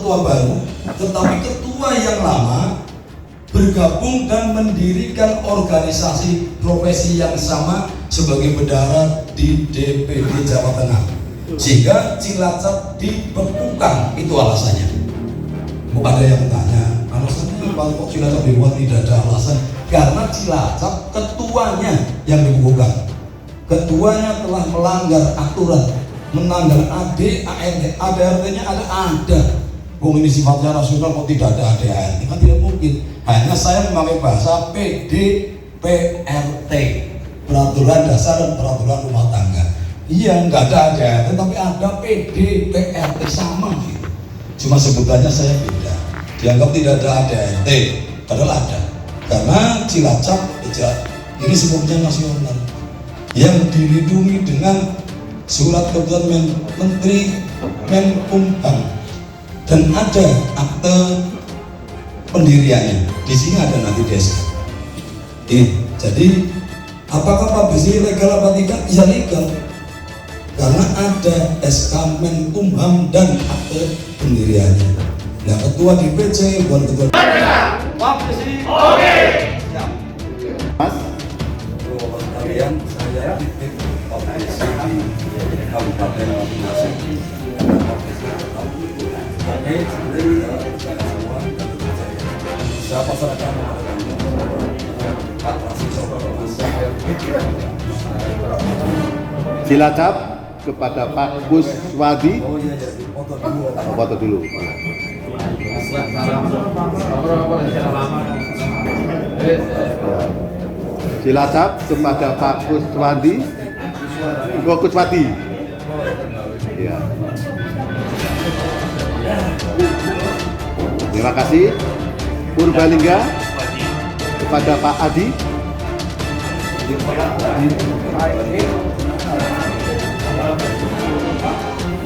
ketua baru, tetapi ketua yang lama bergabung dan mendirikan organisasi profesi yang sama sebagai bendahara di DPD Jawa Tengah, sehingga Cilacap dibekukan. Itu alasannya. Ada yang bertanya, alasannya apa kok Cilacap dibuat? Tidak ada alasan, karena Cilacap ketuanya yang dibekukan. Ketuanya telah melanggar aturan, melanggar ADART-nya ada. Bung, ini sifatnya nasional, kok tidak ada ADART? Kan tidak mungkin. Hanya saya memakai bahasa PDPRT, peraturan dasar dan peraturan rumah tangga. Iya, nggak ada ADART, tapi ada PDPRT sama gitu. Cuma sebutannya saya beda. Dianggap tidak ada ADART, padahal ada. Karena Cilacap ini sebabnya nasional yang dilindungi dengan surat keputusan Menteri Menkumham, dan ada akte pendiriannya. Di sini ada nanti desk. Jadi apakah PABDESI legal apa tidak? Bisa legal, karena ada SK Menkumham dan akte pendiriannya. Nah, ketua DPC bukan ketua. PABDESI oke. Mas, kalian saya titip PABDESI di Kabupaten masing-masing. Siapa serta Cilacap kepada Pak Kuswadi. Foto dulu. Cilacap kepada Pak Kuswadi. Kuswadi. Ya. Terima kasih. Purbalingga kepada Pak Adi.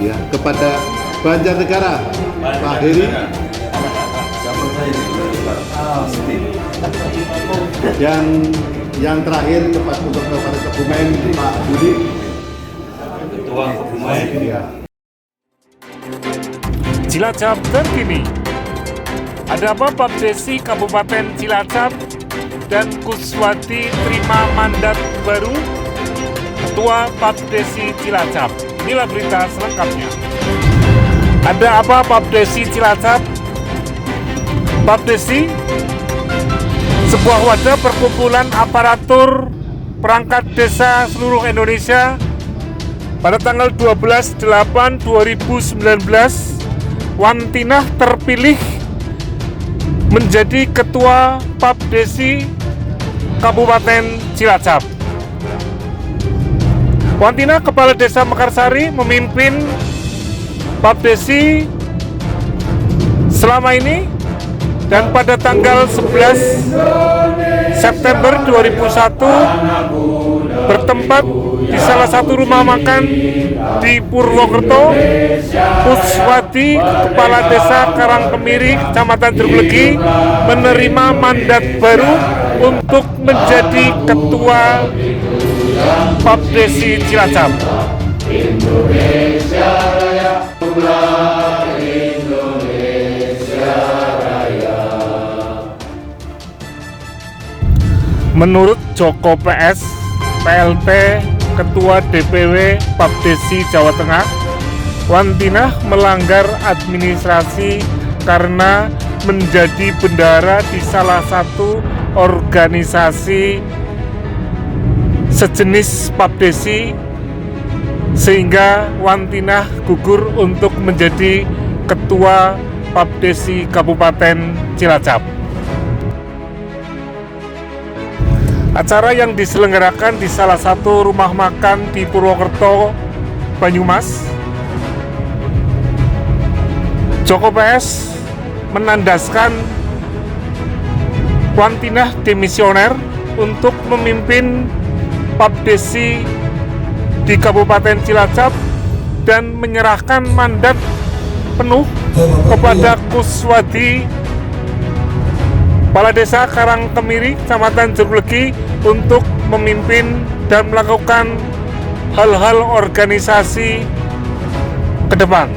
Ya, kepada Banjarnegara Pak Heri. Yang terakhir untuk Kabupaten Kebumen Pak Budi. Ketua Kebumen. Ya. Cilacap terkini. Ada apa PABDESI Kabupaten Cilacap dan Kuswadi terima mandat baru Ketua PABDESI Cilacap. Inilah berita selengkapnya. Ada apa PABDESI Cilacap? PABDESI sebuah wadah perkumpulan aparatur perangkat desa seluruh Indonesia. Pada tanggal 12/8/2019, Wantinah terpilih menjadi Ketua PABDESI Kabupaten Cilacap. Wantinah, Kepala Desa Mekarsari, memimpin PABDESI selama ini, dan pada tanggal 11 September 2001 bertempat di salah satu rumah makan di Purwokerto. Kuswadi, Kepala Desa Karangkemiri, Kecamatan Jeruk-Legi, menerima mandat baru untuk menjadi Ketua PABDESI Cilacap. Indonesia Raya, Indonesia Raya. Menurut Joko PS, PLT Ketua DPW PABDESI Jawa Tengah, Wantinah melanggar administrasi karena menjadi bendahara di salah satu organisasi sejenis PABDESI, sehingga Wantinah gugur untuk menjadi Ketua PABDESI Kabupaten Cilacap. Acara yang diselenggarakan di salah satu rumah makan di Purwokerto, Banyumas. Joko PS menandaskan Wantinah demisioner untuk memimpin PABDESI di Kabupaten Cilacap dan menyerahkan mandat penuh kepada Kuswadi, Kepala Desa Karangkemiri, Kecamatan Jeruk-Legi, untuk memimpin dan melakukan hal-hal organisasi ke depan.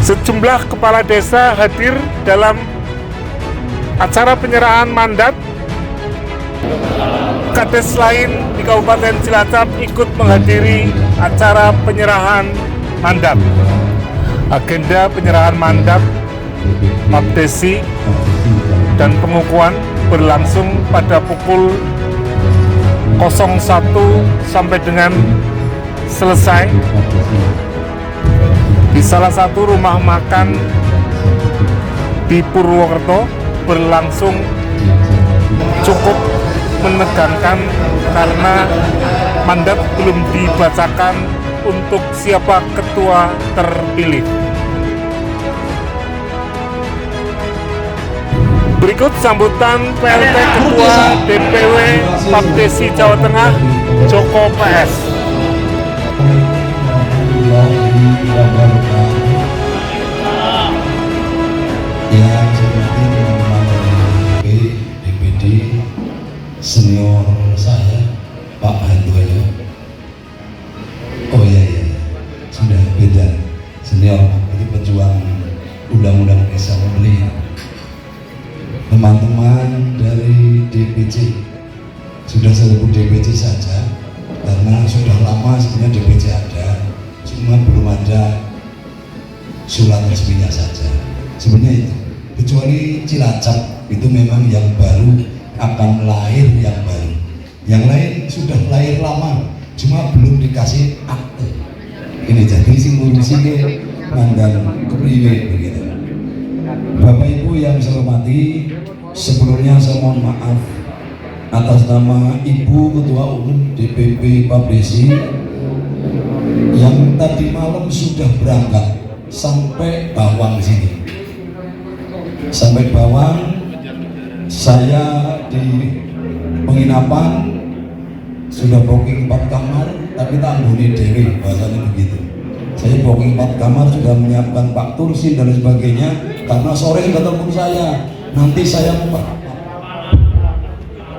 Sejumlah kepala desa hadir dalam acara penyerahan mandat. Kades lain di Kabupaten Cilacap ikut menghadiri acara penyerahan mandat. Agenda penyerahan mandat Papdesi dan pengukuhan berlangsung pada pukul 01 sampai dengan selesai di salah satu rumah makan di Purwokerto. Berlangsung cukup menegangkan karena mandat belum dibacakan untuk siapa ketua terpilih. Berikut sambutan PLT Ketua DPW Papdesi Jawa Tengah, Joko PS. Yang seperti DPD senior saya, Pak Handoyo. Oh iya, sudah beda. Senior itu pejuang undang-undang desa pemilihan. Teman-teman dari DPC sudah saya sebut DPC saja karena sudah lama sebenarnya DPC ada, cuma belum ada surat resminya saja. Sebenarnya itu, kecuali Cilacap itu memang yang baru akan lahir yang baru. Yang lain sudah lahir lama, cuma belum dikasih akte. Ini jadi ngurusi ke mandan kepriwe begitu. Bapak Ibu yang saya hormati, sebelumnya saya mohon maaf atas nama Ibu Ketua Umum DPP Papdesi yang tadi malam sudah berangkat sampai Bawang sini. Sampai Bawang, saya di penginapan sudah booking 4 kamar, tapi tak bunyi dewi, bahasanya begitu. Saya booking 4 kamar, sudah menyiapkan Pak Tursin dan sebagainya, karena sore sudah telepon saya, nanti saya mau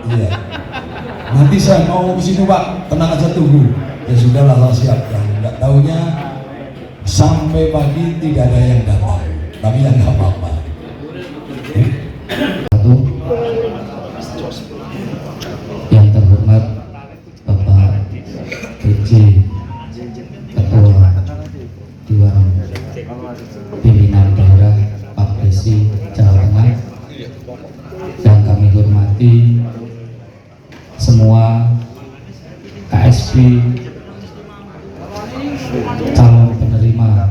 iya, nanti saya mau ke sini Pak, tenang aja tunggu. Ya sudahlah, saya siapkan. Nggak tahunya sampai pagi tidak ada yang datang, tapi yang nggak apa-apa. Yang terhormat Bapak PJ Ketua Dewan Pimpinan Daerah Papdesi Jawa Tengah, dan kami hormati semua KSP calon penerima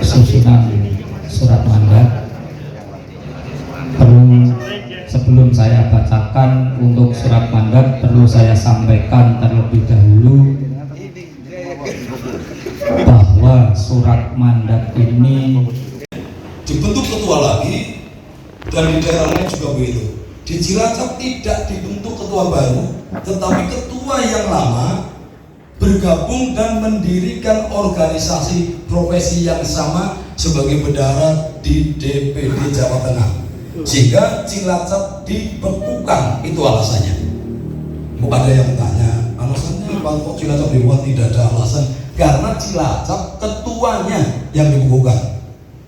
susunan surat mandat. Sebelum saya bacakan untuk surat mandat, perlu saya sampaikan terlebih dahulu bahwa surat mandat ini dibentuk ketua lagi, dan di daerah lain juga begitu. Di Cilacap tidak dibentuk ketua baru, tetapi ketua yang lama bergabung dan mendirikan organisasi profesi yang sama sebagai bendahara di DPD Jawa Tengah, sehingga Cilacap dibekukan. Itu alasannya. Ada yang tanya alasannya apa kok Cilacap dibuat? Tidak ada alasan, karena Cilacap ketuanya yang dibekukan.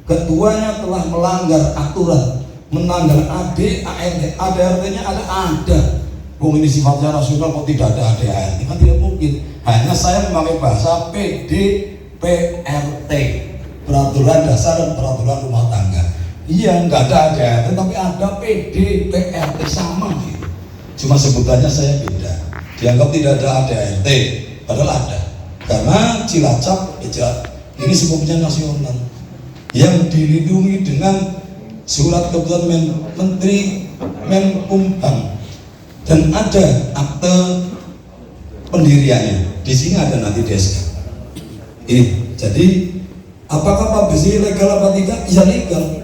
Ketuanya telah melanggar aturan, melanggar ADART-nya ada. Bung, ini sifatnya nasional, kok tidak ada ADART? Kan tidak mungkin. Hanya saya memakai bahasa PDPRT, peraturan dasar dan peraturan rumah tangga. Iya, nggak ada ADART, tapi ada PDPRT sama gitu. Cuma sebutannya saya beda. Dianggap tidak ada ADART, padahal ada. Karena Cilacap ini sebabnya nasional yang dilindungi dengan surat keputusan Menteri Menkumham, dan ada akte pendiriannya. Di sini ada nanti DSK. Ini jadi apakah Papdesi legal apa tidak? Ya legal,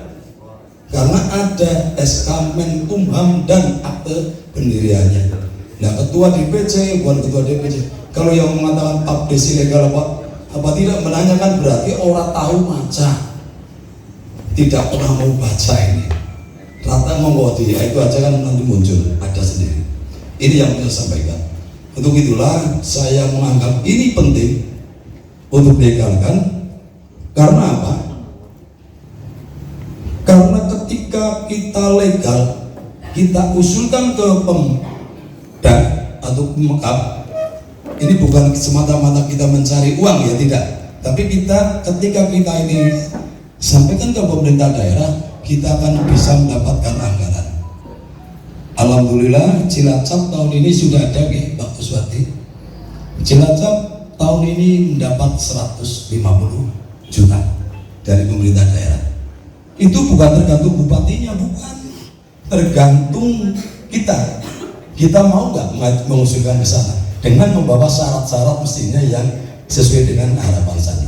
karena ada SK Menkumham dan akte pendiriannya. Nah, ketua DPC bukan ketua DPC. Kalau yang mengatakan Papdesi legal apa tidak, menanyakan berarti orang tahu maca, tidak pernah mau baca ini. Rata menggoti, itu aja kan nanti muncul, ada sendiri. Ini yang saya sampaikan. Untuk itulah saya menganggap ini penting untuk dilegalkan, Karena apa? Karena ketika kita legal, kita usulkan ke Pemda atau Pemkab, ini bukan semata-mata kita mencari uang ya, tidak. Tapi kita ketika kita ini sampaikan ke pemerintah daerah, kita akan bisa mendapatkan anggaran. Alhamdulillah Cilacap tahun ini sudah ada ya, Pak Kuswati. Cilacap tahun ini mendapat 150 juta dari pemerintah daerah. Itu bukan tergantung bupatinya, bukan, tergantung kita. Kita mau nggak mengusulkan ke sana dengan membawa syarat-syarat mestinya yang sesuai dengan harapan sana.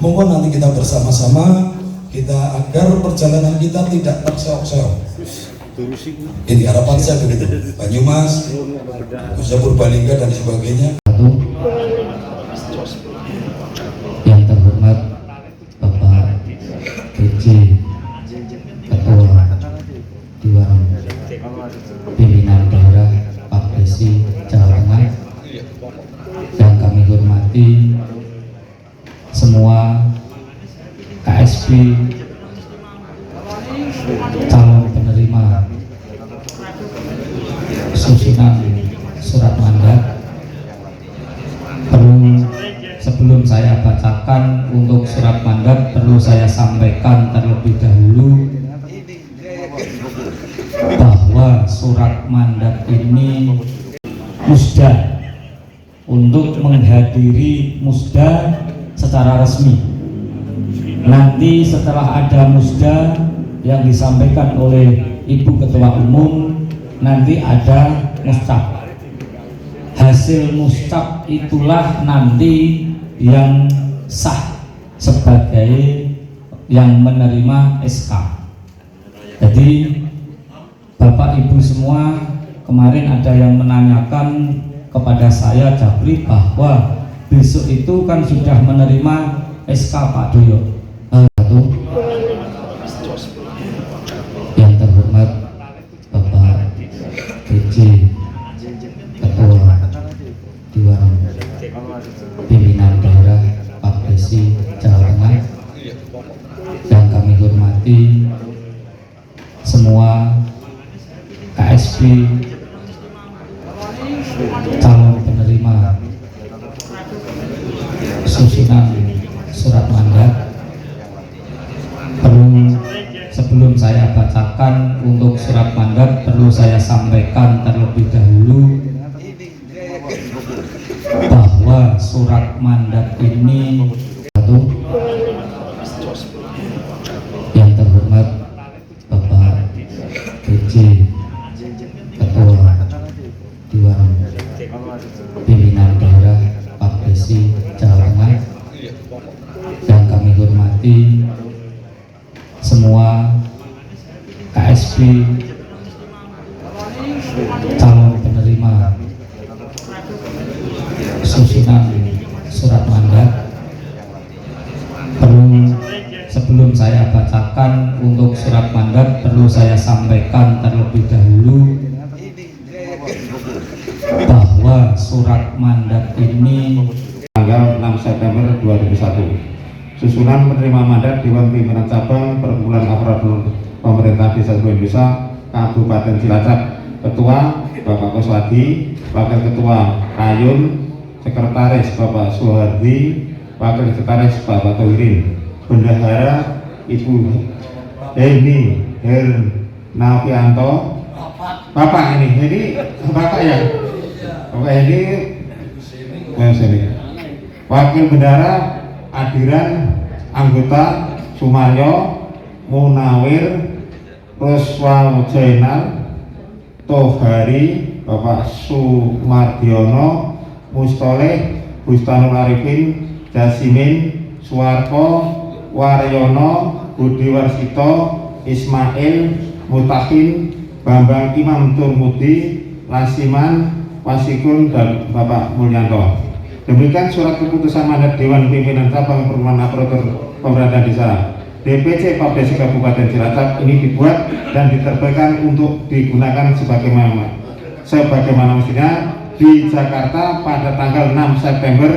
Mohon nanti kita bersama-sama kita agar perjalanan kita tidak terseok-seok. Ini harapan saya begitu. Banyumas, khususnya Purbalingga dan sebagainya. Yang terhormat Bapak PJ Ketua Dewan Pimpinan Daerah Pak Desi Jawa Tengah, yang kami hormati semua KSP calon penerima susunan surat mandat. Sebelum saya bacakan untuk surat mandat, perlu saya sampaikan terlebih dahulu bahwa surat mandat ini musda untuk menghadiri musda secara resmi. Nanti setelah ada musda yang disampaikan oleh Ibu Ketua Umum, nanti ada muscap. Hasil muscap itulah nanti yang sah sebagai yang menerima SK. Jadi Bapak Ibu semua, kemarin ada yang menanyakan kepada saya Japri bahwa besok itu kan sudah menerima SK Pak Doyo. Yang terhormat Bapak PJ Ketua Dewan Pimpinan Daerah Pak Desi Jawa Tengah, yang kami hormati semua KSP calon penerima susunan surat mandat. Sebelum saya bacakan untuk surat mandat, perlu saya sampaikan terlebih dahulu bahwa surat mandat ini yang terhormat Bapak PJ Ketua Dewan Pimpinan Daerah Pak Desi Jawa Tengah, yang kami hormati semua KSP calon penerima susunan surat mandat. Sebelum saya bacakan untuk surat mandat, perlu saya sampaikan terlebih dahulu bahwa surat mandat ini tanggal 6 September 2001. Susunan penerima mandat Dewan Pimpinan Cabang Perkumpulan Aparatur Pemerintah Desa Seluruh Indonesia Kabupaten Cilacap. Ketua Bapak Kuswati, Wakil Ketua Kayun, Sekretaris Bapak Suhardi, Wakil Sekretaris Bapak Tohirin, Bendahara Ibu Heni Hernavianto, Bapak ini Bapak ya, Bapak ini Wakil Bendahara Adiran, anggota Sumaryo, Munawir, Ruswa Jainal, Tohari, Bapak Sumardiono, Mustoleh, Bustanul Arifin, Jasimin, Suwarko, Waryono, Budi Warsito, Ismail, Mutakin, Bambang Imam Turmudi, Lasiman, Wasikun, dan Bapak Mulyanto. Demikian surat keputusan mandat Dewan Pimpinan Cabang Perkumpulan Aparatur Pemerintah Desa DPC Papdesi Kabupaten Cilacap ini dibuat dan diterbitkan untuk digunakan sebagaimana mestinya di Jakarta pada tanggal 6 September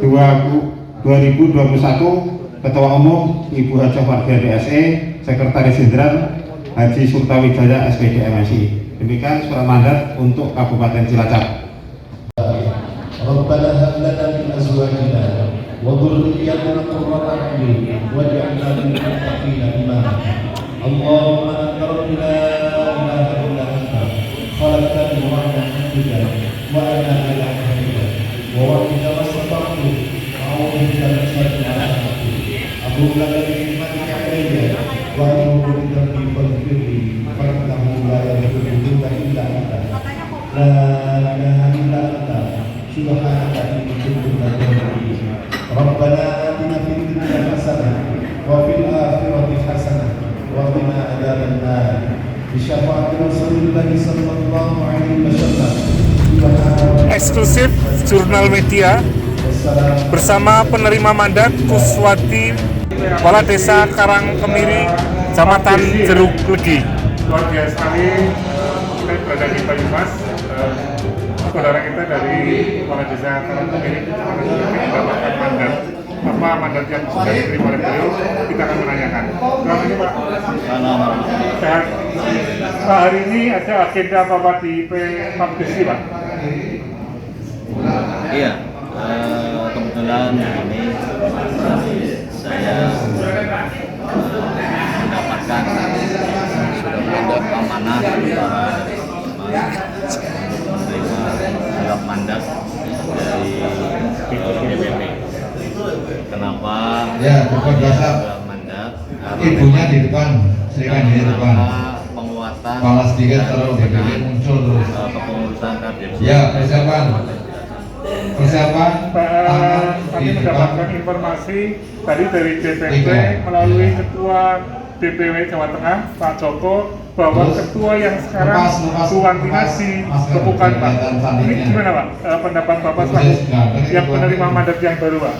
2021 Ketua Umum Ibu Hajah Warga DSE, Sekretaris Jenderal Haji Surtawijaya SPD MSI. Demikian surat mandat untuk Kabupaten Cilacap. ربنا هب لنا من ازواجنا وذرياتنا قرة اعين واجعلنا للمتقين اماما اللهم انت رب لا اله الا انت خلقتني وانا عبدك وانا على عهدك ووعدك ما استطعت اعوذ بك من شر ما صنعت ابوء لك بنعمتك علي واتوب بذنبي فاغفر لي فانه لا يغفر الذنوب الا انت لا اله الا انت سبحانك إني كنت من الظالمين ربنا آتنا في الدنيا حسنة وفي الآخرة حسنة وقنا عذاب النار بشفاعة رسول الله صلى الله عليه وسلم Eksklusif Jurnal Media bersama penerima mandat Kuswati, Kepala Desa Karangkemiri, Kecamatan Jeruk Legi. Luar biasa sekali, kita berada di Banyumas. Saudara kita dari Kepala Desa Karangkemiri, Kecamatan Jeruk Legi mendapatkan mandat. Apa mandat yang sudah diterima oleh beliau, kita akan menanyakan. Selamat pagi Pak. Sehat. Pak, hari ini ada agenda apa di Papdesi Pak? Iya, kebetulan ini saya mendapatkan sudah mandat amanah menerima surat mandat dari DPP. Kenapa? Ya, bukan dasar. Surat mandat. Ibunya di depan, silakan di depan. Penguatan. Kepala sedikit terus DPP muncul terus. Kepengurusan KDPC. Ya, persiapan. Persiapan. Kami mendapatkan informasi tadi dari DPP melalui Ketua DPW Jawa Tengah Pak Joko bahwa Terus, ketua yang sekarang Tuan Tinasi dibekukan Pak. Ini gimana Pak pendapat Bapak selaku yang menerima mandat yang baru Pak?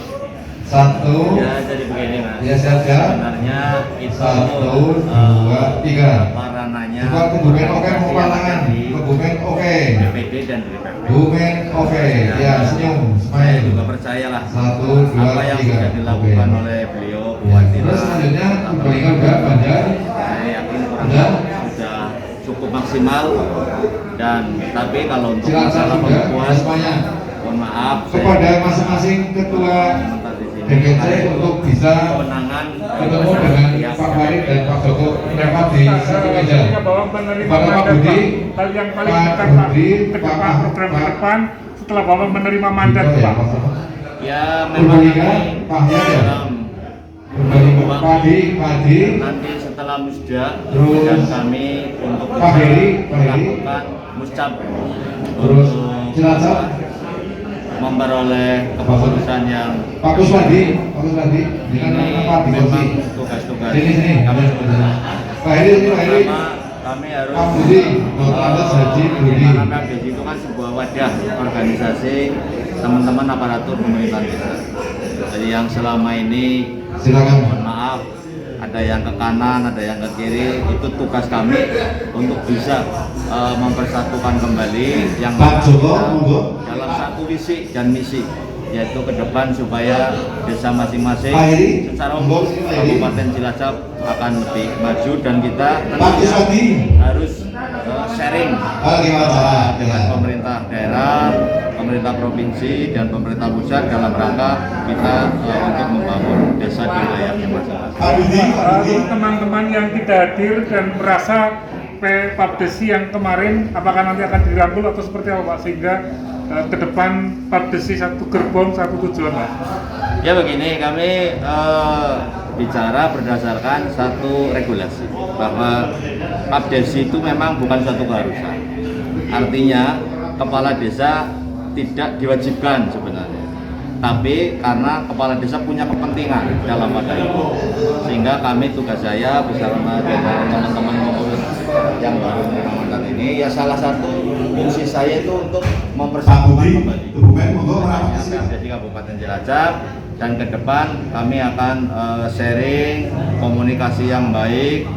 Satu. Ya, jadi begini Mas. Ya, siap-siap. Sebenarnya itu 1, 2, 3. apa ranahnya Coba kebumen oke, mau tangan. Kebumen oke. DPD dan DPP. Kebumen oke. Ya, senyum, Saya smile. juga percayalah 1, 2, apa yang 3. sudah dilakukan Oke. oleh beliau Ya, Buatila. terus selanjutnya Balinger udah Banjar. Saya yakin kurang Udah? sudah cukup maksimal, dan tapi kalau untuk Cilacap masalah juga pembukuan, semuanya. mohon maaf Kepada masing-masing ketua DPC untuk bisa kewenangan ketemu dengan Pak Farid dan Pak Joko mendapat di satu meja. Bahwa menerima Kepada Pak mandat Budi, Pak, hal yang paling Pak dekat Pak, Budi, ke Pak depan program ke depan setelah Bapak menerima mandat Gitu ya, Pak. ya memang Purbalingga, ini Pak Yahya. dalam Purbalingga, Padi, nanti setelah musda Terus, dan kami untuk Pak Heri, Pak Heri. melakukan muscap terus untuk Cilacap, memperoleh kepengurusan yang Pak Kuswadi, dengan ini apa di memang kursi. tugas-tugas Sini, kami. Pak Heri, ini Pak Heri. Pertama, kami harus Pak Budi, Dr. Andes Haji Budi. bagaimana PBJ itu kan sebuah wadah organisasi teman-teman aparatur pemerintahan desa. Jadi yang selama ini Silakan. mohon maaf, ada yang ke kanan, ada yang ke kiri, itu tugas kami untuk bisa mempersatukan kembali yang Pak mana Joko, kita monggo. dalam satu visi dan misi, yaitu ke depan supaya desa masing-masing Pak Heri, secara monggo, umum Pak Heri. Kabupaten Cilacap akan lebih maju, dan kita Pak Kuswadi. harus sharing Gimana cara? dengan pemerintah daerah, pemerintah provinsi, dan pemerintah pusat dalam rangka kita untuk membangun desa di wilayahnya masing-masing. Pak Budi, Untuk teman-teman yang tidak hadir dan merasa Papdesi yang kemarin, apakah nanti akan dirangkul atau seperti apa Pak, sehingga ke depan Papdesi satu gerbong, satu tujuan Pak? Ya begini, kami bicara berdasarkan satu regulasi bahwa Papdesi itu memang bukan suatu keharusan. Artinya kepala desa tidak diwajibkan sebenarnya, tapi karena kepala desa punya kepentingan dalam wadah itu, sehingga kami, tugas saya bersama dengan teman-teman pengurus yang baru menerima mandat ini, ya salah satu fungsi saya itu untuk mempersatukan kembali Papdesi Kabupaten Cilacap, dan ke depan kami akan sharing komunikasi yang baik,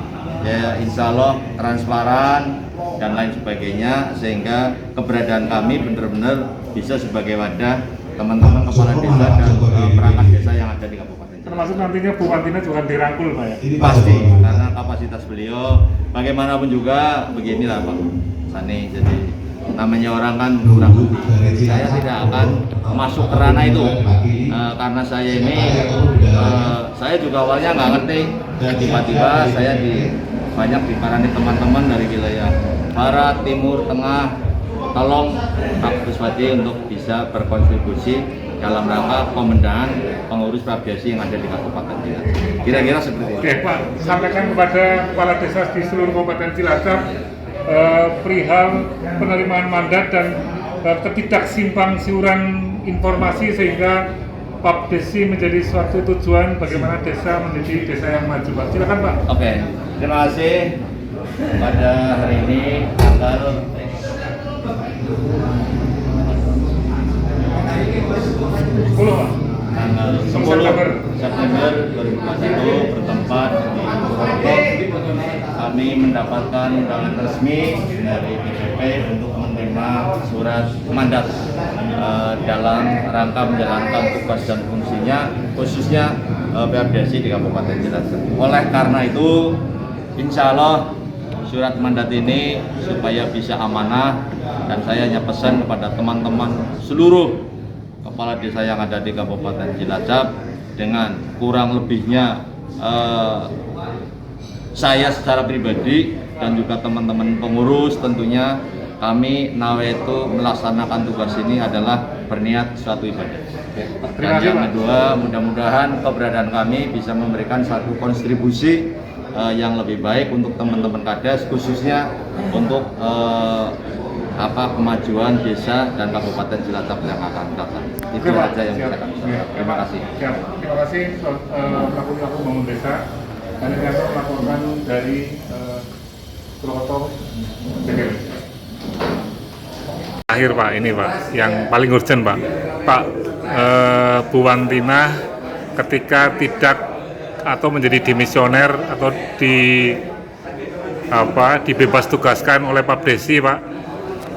ya insya Allah transparan dan lain sebagainya, sehingga keberadaan kami benar-benar bisa sebagai wadah teman-teman kepala desa dan perangkat desa yang ada di Kabupaten termasuk nantinya Bu Wantina juga dirangkul Pak ya? Pasti, karena kapasitas beliau bagaimanapun juga beginilah Pak Sani. Jadi namanya orang kan kurang lebih. Saya tidak akan masuk ke ranah itu karena saya ini saya juga awalnya nggak ngerti. Tiba-tiba saya banyak diparani teman-teman dari wilayah barat, timur, tengah. Tolong Pak Kuswati untuk bisa berkontribusi dalam rangka pembenahan pengurus Prabdesi yang ada di Kabupaten Cilacap. Kira-kira seperti itu. Oke Pak, sampaikan kepada kepala desa di seluruh Kabupaten Cilacap perihal penerimaan mandat dan ketidaksimpang siuran informasi sehingga Prabdesi menjadi suatu tujuan bagaimana desa menjadi desa yang maju Pak. Silakan Pak. Oke, terima kasih. Pada hari ini tanggal 10 September 2021 bertempat di Purwokerto, kami mendapatkan undangan resmi dari DPP untuk menerima surat mandat dalam rangka menjalankan tugas dan fungsinya khususnya Prabdesi di Kabupaten Cilacap. Oleh karena itu, insya Allah surat mandat ini supaya bisa amanah, dan saya hanya pesan kepada teman-teman seluruh kepala desa yang ada di Kabupaten Cilacap, dengan kurang lebihnya saya secara pribadi dan juga teman-teman pengurus tentunya kami nawaitu melaksanakan tugas ini adalah berniat suatu ibadah. Dan yang kedua, mudah-mudahan keberadaan kami bisa memberikan satu kontribusi yang lebih baik untuk teman-teman Kades, khususnya untuk kemajuan desa dan Kabupaten Cilacap yang akan datang. Itu saja yang saya katakan. Terima kasih. Terima kasih pelaku bangun desa. Kami akan melaporkan dari Purwokerto. Akhir Pak, ini Pak, yang paling urgent Pak. Pak Bu Wantina ketika tidak atau menjadi dimisioner atau dibebas tugaskan oleh Prabdesi Pak,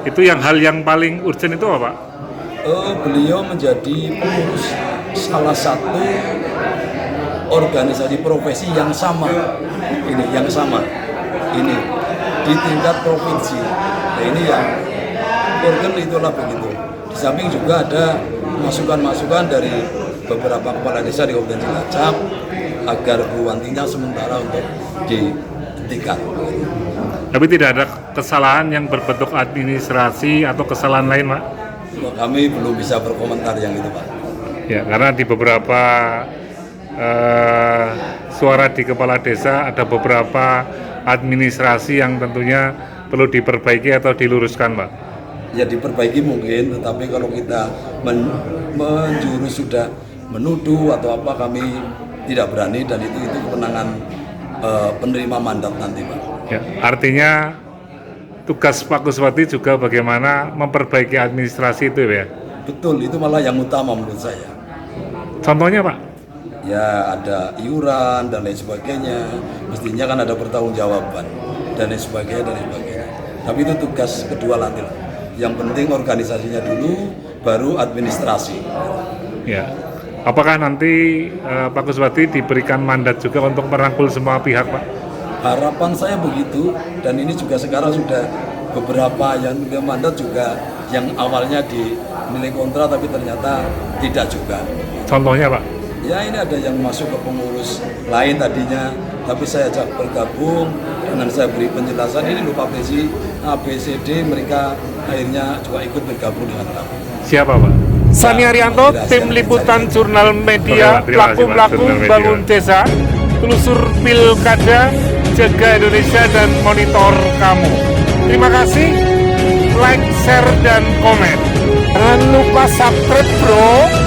itu hal yang paling urgent itu apa Pak? Beliau menjadi pengurus salah satu organisasi profesi yang sama ini di tingkat provinsi. Nah, ini yang urgen itulah begitu. Di samping juga ada masukan-masukan dari beberapa kepala desa di Kabupaten Cilacap agar Bu Wantina sementara untuk dihentikan. Tapi tidak ada kesalahan yang berbentuk administrasi atau kesalahan lain, Pak? Kami belum bisa berkomentar yang itu, Pak. Ya, karena di beberapa suara di kepala desa ada beberapa administrasi yang tentunya perlu diperbaiki atau diluruskan, Pak. Ya diperbaiki mungkin, tetapi kalau kita menjurus sudah menuduh atau apa, kami tidak berani, dan itu kewenangan penerima mandat nanti, Pak. Ya, artinya tugas Pak Kuswati juga bagaimana memperbaiki administrasi itu ya? Betul, itu malah yang utama menurut saya. Contohnya Pak? Ya ada iuran dan lain sebagainya, mestinya kan ada pertanggungjawaban dan lain sebagainya. Tapi itu tugas kedua nanti lah. Yang penting organisasinya dulu, baru administrasi. Ya, apakah nanti Pak Kuswati diberikan mandat juga untuk merangkul semua pihak, Pak? Harapan saya begitu, dan ini juga sekarang sudah beberapa yang mandat juga yang awalnya dinilai kontra tapi ternyata tidak juga. Contohnya Pak? Ya ini ada yang masuk ke pengurus lain tadinya, tapi saya ajak bergabung dengan saya beri penjelasan, ini lupa Prabdesi ABCD, mereka akhirnya juga ikut bergabung dengan kami. Siapa Pak? Sani Arianto, tim liputan Jurnal Media, pelaku-pelaku bangun desa, telusur pilkada, jaga Indonesia dan monitor kamu. Terima kasih, like, share, dan komen. Jangan lupa subscribe bro.